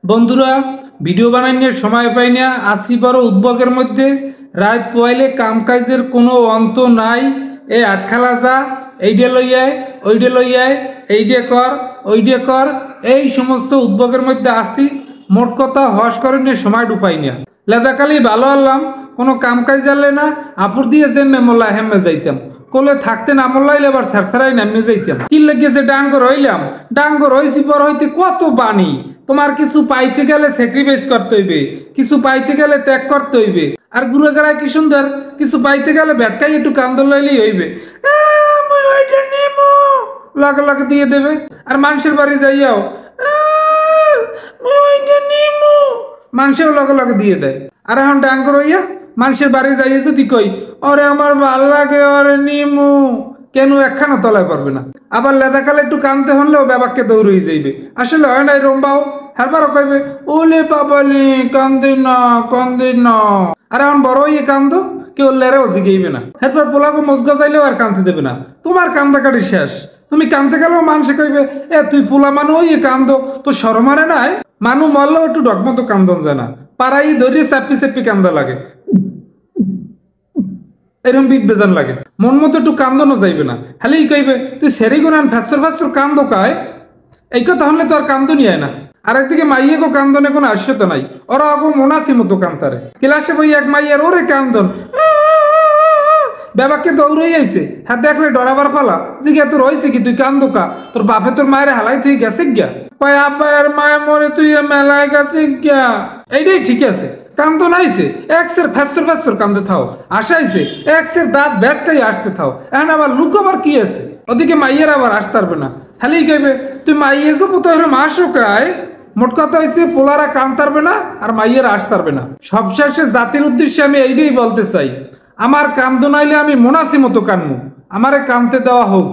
বন্ধুরা ভিডিও বানানোর সময় পাই না, আসি বড় উদ্যোগের মধ্যে। রাত পোয়াইলে কাম কাজের কোনো অন্ত নাই। এই আটখালা যা, এইডে লইয়ায়, ওইডে লইয়ায়, এইডে কর, ওইডে কর, এই সমস্ত উদ্যোগের মধ্যে আসি। মোট কথা হস করেন সময় ডুপাই না। লেদাকালি ভালো হলাম, কোনো কাম কাজ জানলে না, আপুর দিয়ে যে মেমলা হেমে যাইতাম। কোলে থাকতে না মোল্লাইলে আবার সারসারাই নামে যাইতাম। কি লেগেছে ডাঙ্গর হইলাম, ডাঙ্গর হইছি পর হইতে কত বাণী। তোমার কিছু পাইতে গেলে স্যাক্রিফাইস করতে হইবে, কিছু পাইতে গেলে ত্যাগ করতে হইবে। আর গুড়াগাড়ায় কি সুন্দর, কিছু পাইতে গেলে ভেটকাই একটু কান্দর লইলেই হইবে, লাখ লাখ দিয়ে দেবে। আর মানুষের বাড়ি যাইয়াও মানুষের লগে লগে দিয়ে দেয়। আর এখন ডাঙ্গর হইয়া মানুষের বাড়ি যাইয়া যদি কই ওরে আমার ভাল লাগে ওরে নিমু, কেন একখানা তলায় পারবে না। আবার লেদাকালে একটু কানতে হলেও ব্যাপারকে দৌড় হয়ে যাইবে। আসলে হয় নাই রম্বাও হ্যারবারও কইবে ওলে বাবালি কান্দে না কান্দে না। আর এখন বড় হইয়ে কান্দো, কেউ লেরেও জিগেইবে না। এরপর পোলাগো মজগা চাইলেও আর কানতে দেবে না। তোমার কান্দাকাটি শেষ। তুমি কানতে গেলেও মানুষে কইবে এ তুই পোলা মানু ওই কান্দো, তো সরমারে নাই। মানু মরলেও একটু ডগমতো কান্দন যায় না, পাড়াই ধরিয়ে চাপি চাপি কান্দা লাগে, এরকম বিপ বেজান লাগে। মন মতো একটু কান্দনও যাইবে না। খালি কইবে তুই সেরি গুনান ফ্যাসর ফ্যাসর কান্দো কায়, এই কথা হলে তো আর কান্দনি হয় না। আর একদিকে মাইয়ে গো কান্দনে কোনো আশ্চর্য নাই, ওরা আগো মোনাসি মতো কান্তারে। ক্লাসে বই এক মাইয়ের ওরে কান্দন, ব্যাপারকে দৌড়ই আইছে। হ্যাঁ দেখলে ডরাবার পালা, জিজ্ঞা তোর হয়েছে কি, তুই কান্দো কা, তোর বাপে তোর মায়ের হালাই তুই গেছে গিয়া, কয় আব্বার মায়ের মরে তুই মেলায় গেছে গিয়া। এইটাই ঠিক আছে, কান্দো নাইছে এক্সের ফ্যাসর ফ্যাসর কান্দে থাও, আসাইছে এক্সের দাঁত ব্যাটকাই আসতে থাও। এখন আবার লুকাবার কি আছে, ওদিকে মাইয়ের আবার আসতে পারবে না। খালি কইবে তুই মাইয়ে যাবো তো মাসও কায়। মোট কথা হয়েছে পোলারা কানতে পারবে না আর মাইয়েরা আসতে পারবে না। সবশেষে জাতির উদ্দেশ্যে আমি এইটাই বলতে চাই, আমার কান্দো নাইলে আমি মোনাসি মতো কানমু, আমারে কানতে দেওয়া হোক।